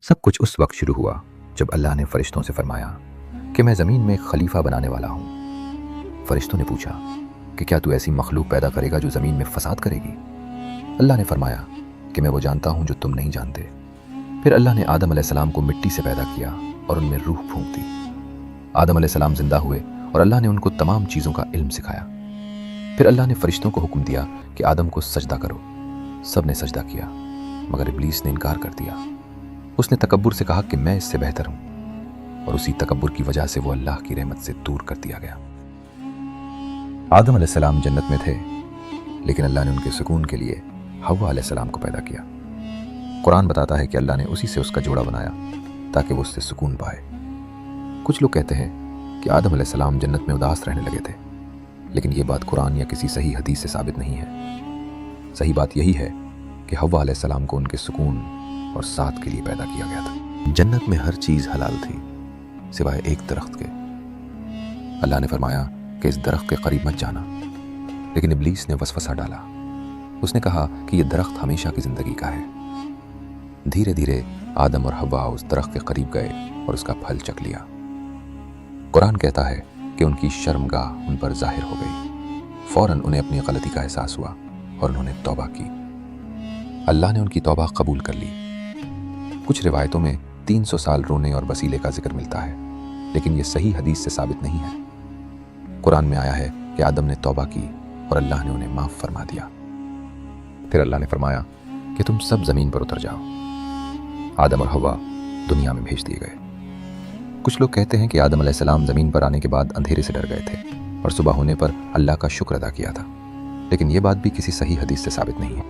सब कुछ उस वक्त शुरू हुआ जब अल्लाह ने फरिश्तों से फरमाया कि मैं ज़मीन में एक खलीफा बनाने वाला हूँ। फरिश्तों ने पूछा कि क्या तू ऐसी मखलूक पैदा करेगा जो ज़मीन में फसाद करेगी? अल्लाह ने फरमाया कि मैं वो जानता हूँ जो तुम नहीं जानते। फिर अल्लाह ने आदम अलैहिस्सलाम को मिट्टी से पैदा किया और उनमें रूह फूंक दी। आदम अलैहिस्सलाम जिंदा हुए और अल्लाह ने उनको तमाम चीज़ों का इल्म सिखाया। फिर अल्लाह ने फरिश्तों को हुक्म दिया कि आदम को सजदा करो। सब ने सजदा किया मगर इब्लीस ने इनकार कर दिया। उसने तकब्बुर से कहा कि मैं इससे बेहतर हूँ, और उसी तकब्बुर की वजह से वो अल्लाह की रहमत से दूर कर दिया गया। आदम अलैहिस्सलाम जन्नत में थे, लेकिन अल्लाह ने उनके सुकून के लिए हव्वा अलैहिस्सलाम को पैदा किया। कुरान बताता है कि अल्लाह ने उसी से उसका जोड़ा बनाया ताकि वो उससे सुकून पाए। कुछ लोग कहते हैं कि आदम अलैहिस्सलाम जन्नत में उदास रहने लगे थे, लेकिन ये बात कुरान या किसी सही हदीस से साबित नहीं है। सही बात यही है कि हव्वा अलैहिस्सलाम को उनके सुकून और साथ के लिए पैदा किया गया था। जन्नत में हर चीज़ हलाल थी सिवाय एक दरख्त के। अल्लाह ने फरमाया कि इस दरख्त के करीब मत जाना, लेकिन इब्लीस ने वसवसा डाला। उसने कहा कि यह दरख्त हमेशा की ज़िंदगी का है। धीरे धीरे आदम और हव्वा उस दरख्त के करीब गए और उसका फल चख लिया। कुरान कहता है कि उनकी शर्मगाह उन पर जाहिर हो गई। फौरन उन्हें अपनी गलती का एहसास हुआ और उन्होंने तौबा की। अल्लाह ने उनकी तौबा कबूल कर ली। कुछ रिवायतों में 300 साल रोने और वसीले का जिक्र मिलता है, लेकिन यह सही हदीस से साबित नहीं है। कुरान में आया है कि आदम ने तौबा की और अल्लाह ने उन्हें माफ़ फरमा दिया। फिर अल्लाह ने फरमाया कि तुम सब ज़मीन पर उतर जाओ। आदम और हव्वा दुनिया में भेज दिए गए। कुछ लोग कहते हैं कि आदम अलैहिस्सलाम ज़मीन पर आने के बाद अंधेरे से डर गए थे और सुबह होने पर अल्लाह का शुक्र अदा किया था, लेकिन यह बात भी किसी सही हदीस से साबित नहीं है।